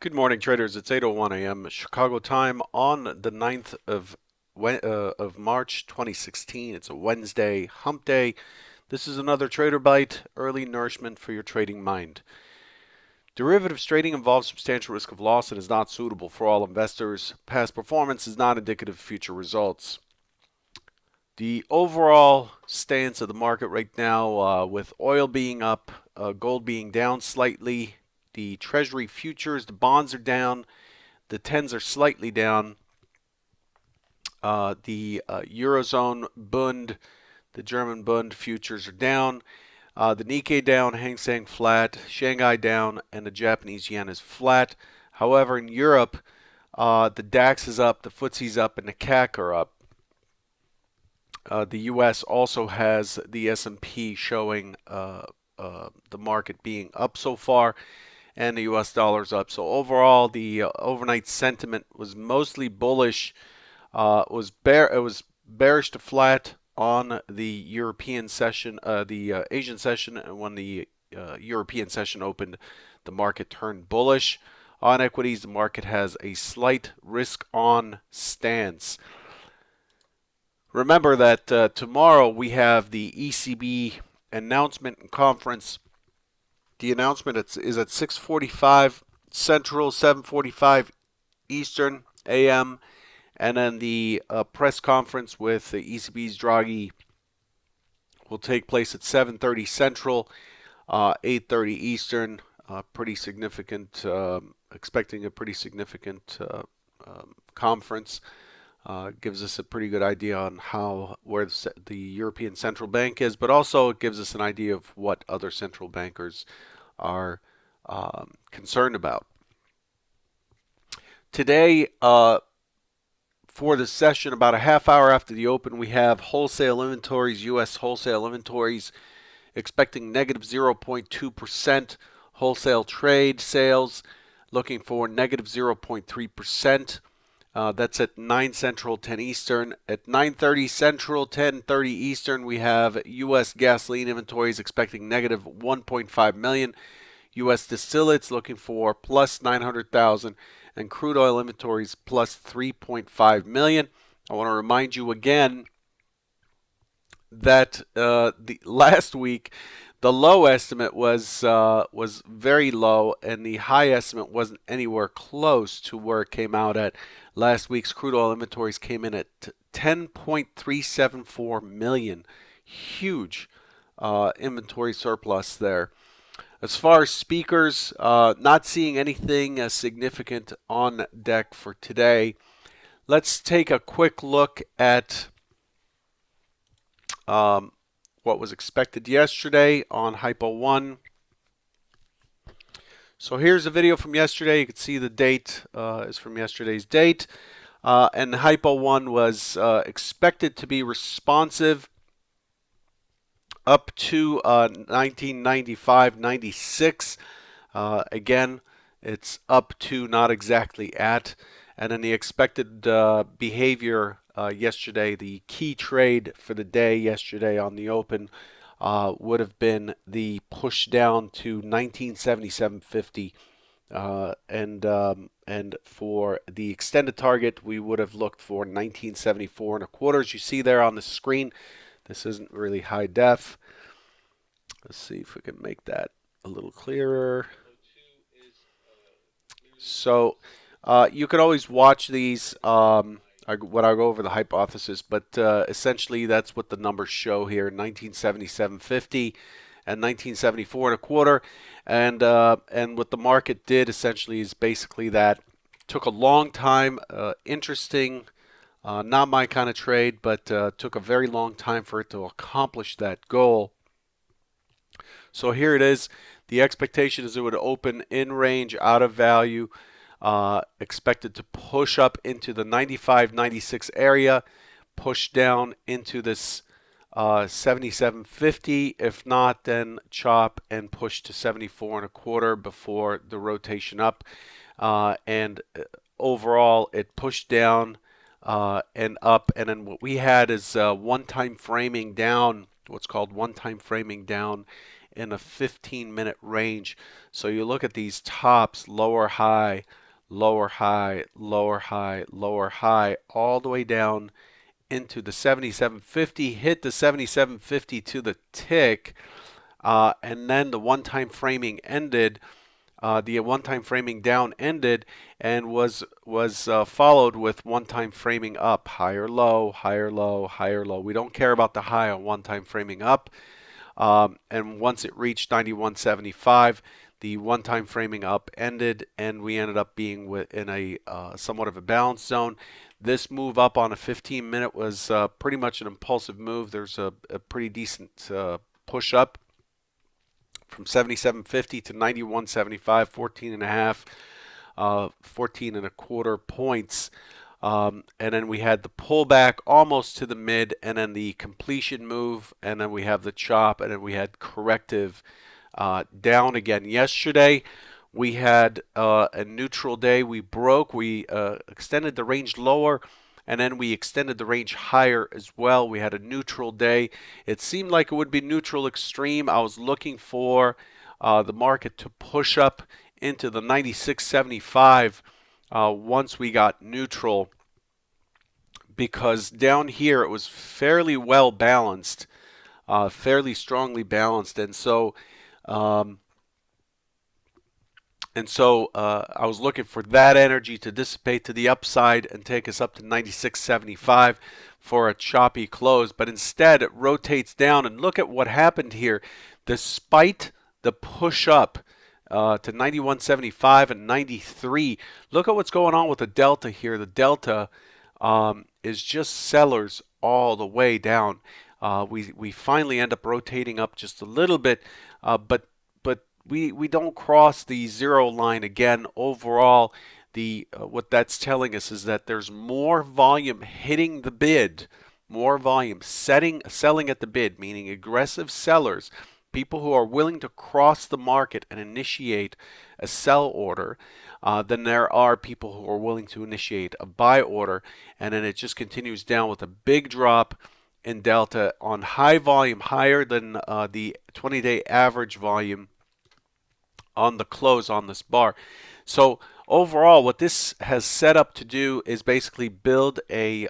Good morning, traders. It's 8:01 a.m. Chicago time on the 9th of March 2016. It's a Wednesday, hump day. This is another Trader Bite, early nourishment for your trading mind. Derivatives trading involves substantial risk of loss and is not suitable for all investors. Past performance is not indicative of future results. The overall stance of the market right now, with oil being up, gold being down slightly, the Treasury futures, the bonds are down. The 10s are slightly down. The Eurozone Bund, the German Bund futures are down. The Nikkei down, Hang Seng flat, Shanghai down, and the Japanese yen is flat. However, in Europe, the DAX is up, the FTSE's up, and the CAC are up. The U.S. also has the S&P showing the market being up so far, and the U.S. dollar's up. So overall, the overnight sentiment was mostly bullish. It was bearish to flat on the European session, the Asian session, and when the European session opened, the market turned bullish. On equities, the market has a slight risk-on stance. Remember that tomorrow we have the ECB announcement and conference. The announcement is at 6:45 Central, 7:45 Eastern AM, and then the press conference with the ECB's Draghi will take place at 7:30 Central, 8:30 Eastern. Pretty significant, expecting a pretty significant conference. Gives us a pretty good idea on where the European Central Bank is, but also it gives us an idea of what other central bankers are concerned about. Today, for the session, about a half hour after the open, we have wholesale inventories, U.S. wholesale inventories, expecting negative 0.2%. Wholesale trade sales looking for negative 0.3%. That's at 9 Central, 10 Eastern. At 9:30 Central, 10:30 Eastern, we have U.S. gasoline inventories expecting negative 1.5 million. U.S. distillates looking for plus 900,000, and crude oil inventories plus 3.5 million. I want to remind you again that the last week the low estimate was very low, and the high estimate wasn't anywhere close to where it came out at. Last week's crude oil inventories came in at 10.374 million. Huge inventory surplus there. As far as speakers, not seeing anything significant on deck for today. Let's take a quick look at what was expected yesterday on Hypo 1. So here's a video from yesterday. You can see the date is from yesterday's date. And Hypo 1 was expected to be responsive up to 1995-96. Again, it's up to, not exactly at. And then the expected behavior yesterday, the key trade for the day yesterday on the open would have been the push down to 1977.50. And for the extended target, we would have looked for 1974 and a quarter, as you see there on the screen. This isn't really high def. Let's see if we can make that a little clearer. So you could always watch these when I go over the hypothesis, but essentially that's what the numbers show here: 1977.50 and 1974 and a quarter. And what the market did essentially is basically that. Took a long time, interesting. Not my kind of trade, but took a very long time for it to accomplish that goal. So here it is. The expectation is it would open in range, out of value, expected to push up into the 95-96 area, push down into this 77.50. If not, then chop and push to 74 and a quarter before the rotation up. And overall, it pushed down and up, and then what we had is one-time framing down, what's called one-time framing down, in a 15-minute range. So you look at these tops, lower high, lower high, lower high, lower high, all the way down into the 7750, hit the 7750 to the tick, and then the one-time framing ended. The one-time framing down ended and was followed with one-time framing up, higher low, higher low, higher low. We don't care about the high on one-time framing up. And once it reached 91.75, the one-time framing up ended, and we ended up being in a somewhat of a balance zone. This move up on a 15-minute was pretty much an impulsive move. There's a pretty decent push up from 77.50 to 91.75, 14 and a half, 14 and a quarter points. And then we had the pullback almost to the mid, and then the completion move, and then we have the chop, and then we had corrective down again. Yesterday, we had a neutral day. We broke, we extended the range lower, and then we extended the range higher as well. We had a neutral day. It seemed like it would be neutral extreme. I was looking for the market to push up into the 96.75 once we got neutral, because down here it was fairly well balanced, fairly strongly balanced, and so I was looking for that energy to dissipate to the upside and take us up to 96.75 for a choppy close. But instead, it rotates down, and look at what happened here. Despite the push up to 91.75 and 93, look at what's going on with the delta here. The delta is just sellers all the way down. We finally end up rotating up just a little bit, but we don't cross the zero line again. Overall, what that's telling us is that there's more volume hitting the bid, more volume selling at the bid, meaning aggressive sellers, people who are willing to cross the market and initiate a sell order, than there are people who are willing to initiate a buy order. And then it just continues down with a big drop in delta on high volume, higher than the 20-day average volume on the close on this bar. So overall, what this has set up to do is basically build a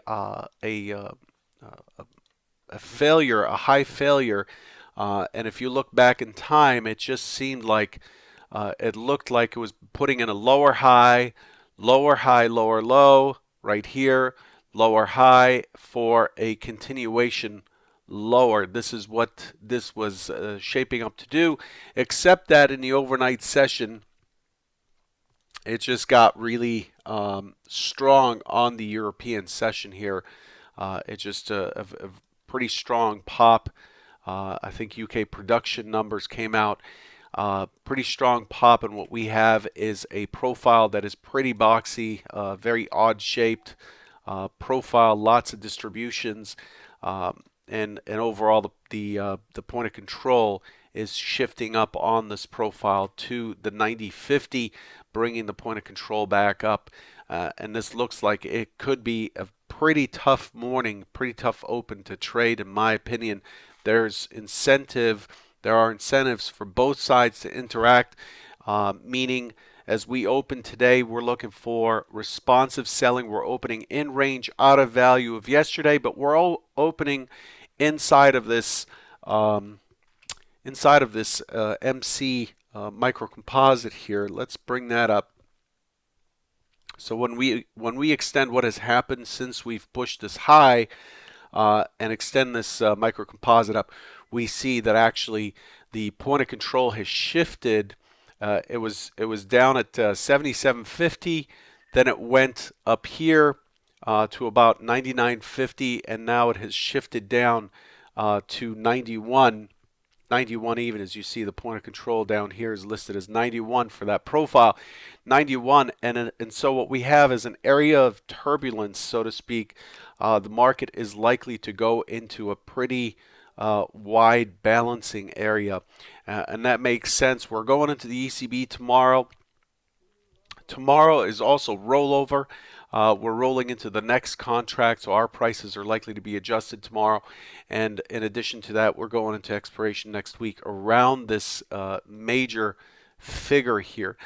failure, a high failure. And if you look back in time, it just seemed like it looked like it was putting in a lower high, lower low right here, lower high for a continuation lower. This is what this was shaping up to do, except that in the overnight session, it just got really strong on the European session here. It's just a pretty strong pop. I think UK production numbers came out. Pretty strong pop, and what we have is a profile that is pretty boxy, very odd shaped profile, lots of distributions, and overall the point of control is shifting up on this profile to the 90.50, bringing the point of control back up, and this looks like it could be a pretty tough morning, pretty tough open to trade, in my opinion. There are incentives for both sides to interact, meaning as we open today, we're looking for responsive selling. We're opening in range out of value of yesterday, but we're all opening inside of this MC micro composite here. Let's bring that up. So when we extend what has happened since we've pushed this high and extend this micro composite up, we see that actually the point of control has shifted. It was down at 77.50, then it went up here to about 99.50, and now it has shifted down to 91 even. As you see, the point of control down here is listed as 91 for that profile, 91, and so what we have is an area of turbulence, so to speak. The market is likely to go into a pretty wide balancing area, and that makes sense. We're going into the ECB tomorrow. Tomorrow is also rollover. We're rolling into the next contract, so our prices are likely to be adjusted tomorrow. And in addition to that, we're going into expiration next week around this major figure here.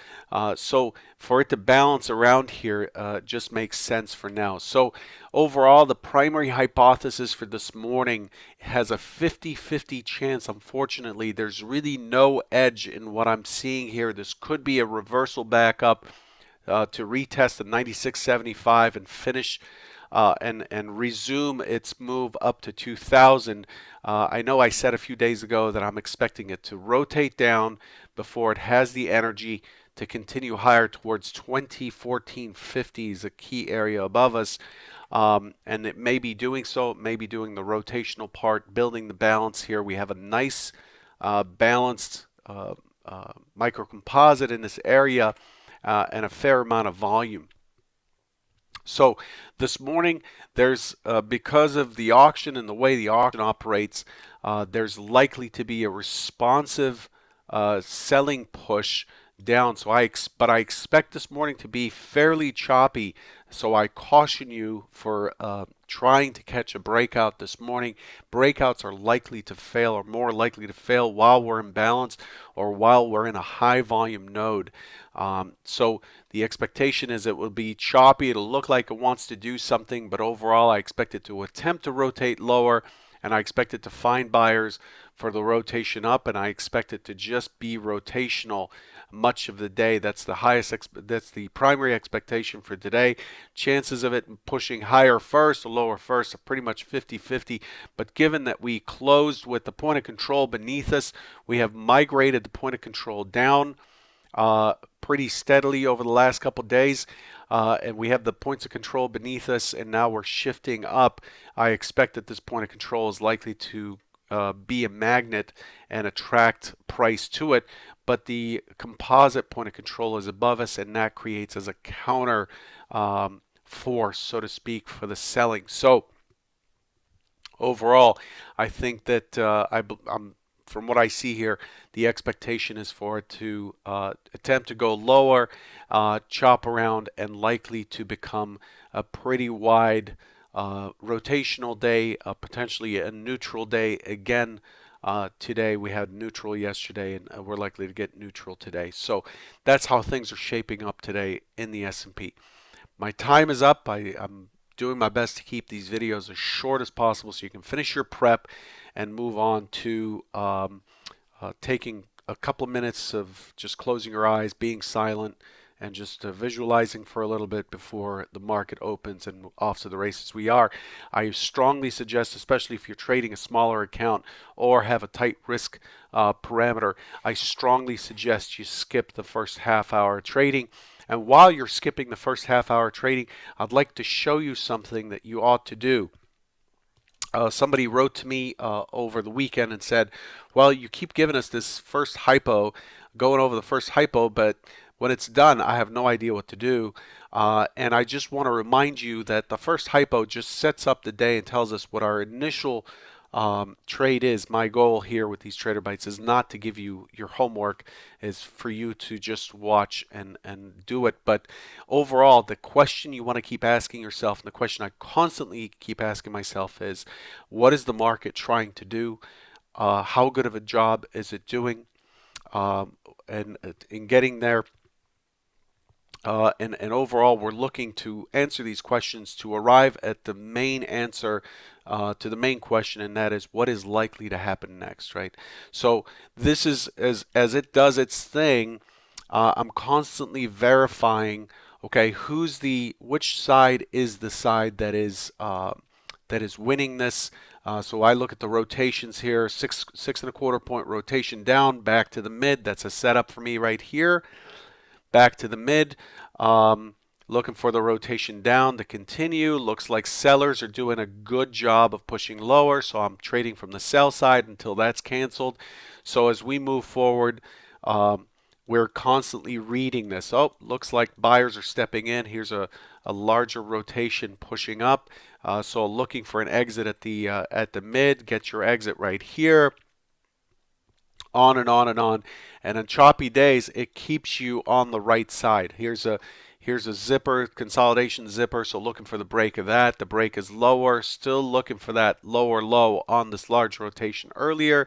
So for it to balance around here just makes sense for now. So overall, the primary hypothesis for this morning has a 50-50 chance. Unfortunately, there's really no edge in what I'm seeing here. This could be a reversal back up to retest the 96.75 and finish and resume its move up to 2000. I know I said a few days ago that I'm expecting it to rotate down before it has the energy to continue higher towards 2014.50 is a key area above us. And it may be doing so, it may be doing the rotational part, building the balance here. We have a nice balanced microcomposite in this area and a fair amount of volume. So this morning, there's because of the auction and the way the auction operates, there's likely to be a responsive selling push down. But I expect this morning to be fairly choppy. So I caution you for trying to catch a breakout this morning. Breakouts are likely to fail, or more likely to fail, while we're in balance or while we're in a high volume node. So the expectation is it will be choppy. It'll look like it wants to do something, but overall I expect it to attempt to rotate lower, and I expect it to find buyers for the rotation up, and I expect it to just be rotational much of the day. That's the primary expectation for today. Chances of it pushing higher first or lower first are pretty much 50-50, but given that we closed with the point of control beneath us, we have migrated the point of control down pretty steadily over the last couple of days, and we have the points of control beneath us, and now we're shifting up. I expect that this point of control is likely to be a magnet and attract price to it, but the composite point of control is above us, and that creates as a counter force, so to speak, for the selling. So overall, I think that I'm from what I see here, the expectation is for it to attempt to go lower, chop around, and likely to become a pretty wide rotational day, potentially a neutral day. Again, today we had neutral yesterday, and we're likely to get neutral today. So that's how things are shaping up today in the S&P. My time is up. I'm doing my best to keep these videos as short as possible so you can finish your prep and move on to taking a couple of minutes of just closing your eyes, being silent, and just visualizing for a little bit before the market opens and off to the races we are. I strongly suggest, especially if you're trading a smaller account or have a tight risk parameter, I strongly suggest you skip the first half hour trading. And while you're skipping the first half hour trading, I'd like to show you something that you ought to do. Somebody wrote to me over the weekend and said, well, you keep giving us this first hypo, going over the first hypo, but when it's done, I have no idea what to do. And I just want to remind you that the first hypo just sets up the day and tells us what our initial trade is. My goal here with these Trader Bites is not to give you your homework, is for you to just watch and do it. But overall, the question you want to keep asking yourself, and the question I constantly keep asking myself, is what is the market trying to do? How good of a job is it doing? And in getting there, and overall, we're looking to answer these questions to arrive at the main answer to the main question, and that is what is likely to happen next, right? So this is as it does its thing. I'm constantly verifying. Okay, which side is the side that is winning this? So I look at the rotations here, six and a quarter point rotation down, back to the mid. That's a setup for me right here. Back to the mid, looking for the rotation down to continue. Looks like sellers are doing a good job of pushing lower, so I'm trading from the sell side until that's canceled. So as we move forward, we're constantly reading this. Oh, looks like buyers are stepping in. Here's a larger rotation pushing up. So looking for an exit at the mid. Get your exit right here. On and on and on. And on choppy days, it keeps you on the right side. Here's Here's a zipper, consolidation zipper, so looking for the break of that. The break is lower, still looking for that lower low on this large rotation earlier,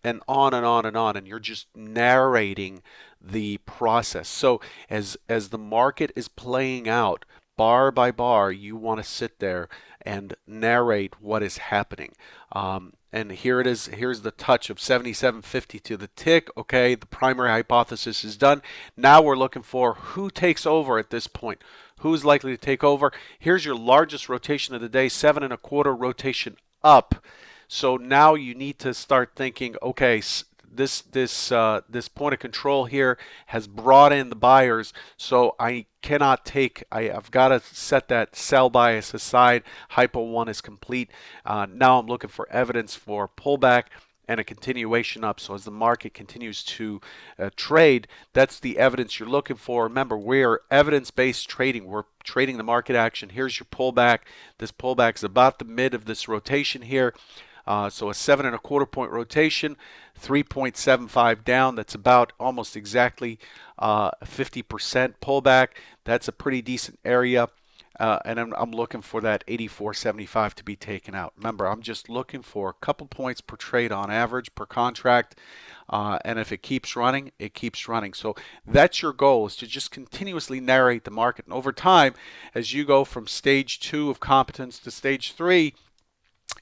and on and on and on, and you're just narrating the process. So as the market is playing out bar by bar, you want to sit there and narrate what is happening. And here it is. Here's the touch of 77.50 to the tick. Okay, the primary hypothesis is done. Now we're looking for who takes over at this point. Who's likely to take over? Here's your largest rotation of the day, 7.25 rotation up. So now you need to start thinking, okay, this point of control here has brought in the buyers, so I cannot take. I've got to set that sell bias aside. Hypo one is complete. Now I'm looking for evidence for pullback and a continuation up. So as the market continues to trade, that's the evidence you're looking for. Remember, we're evidence-based trading. We're trading the market action. Here's your pullback. This pullback is about the mid of this rotation here. So a 7.25 point rotation, 3.75 down. That's about almost exactly 50% pullback. That's a pretty decent area. And I'm looking for that 84.75 to be taken out. Remember, I'm just looking for a couple points per trade on average per contract. And if it keeps running, it keeps running. So that's your goal, is to just continuously narrate the market. And over time, as you go from stage 2 of competence to stage 3,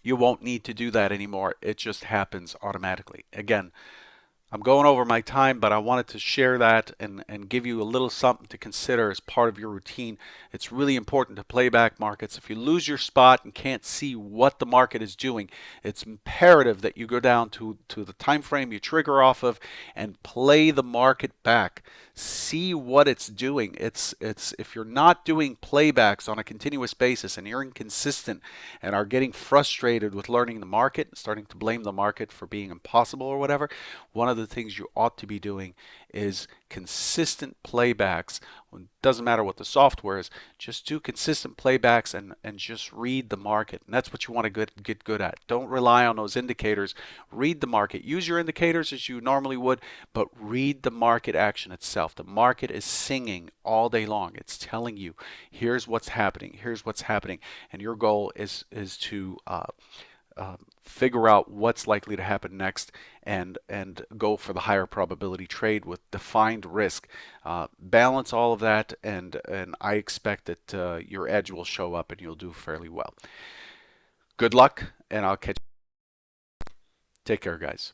you won't need to do that anymore. It just happens automatically. Again, I'm going over my time, but I wanted to share that and give you a little something to consider as part of your routine. It's really important to play back markets. If you lose your spot and can't see what the market is doing, it's imperative that you go down to the time frame you trigger off of and play the market back. See what it's doing. It's if you're not doing playbacks on a continuous basis and you're inconsistent and are getting frustrated with learning the market and starting to blame the market for being impossible or whatever, one of the things you ought to be doing is consistent playbacks. It doesn't matter what the software is, just do consistent playbacks and just read the market. And that's what you want to get good at. Don't rely on those indicators. Read the market. Use your indicators as you normally would, but read the market action itself. The market is singing all day long. It's telling you, here's what's happening, here's what's happening. And your goal is to figure out what's likely to happen next and go for the higher probability trade with defined risk. Balance all of that, and I expect that your edge will show up and you'll do fairly well. Good luck, and I'll catch you. Take care, guys.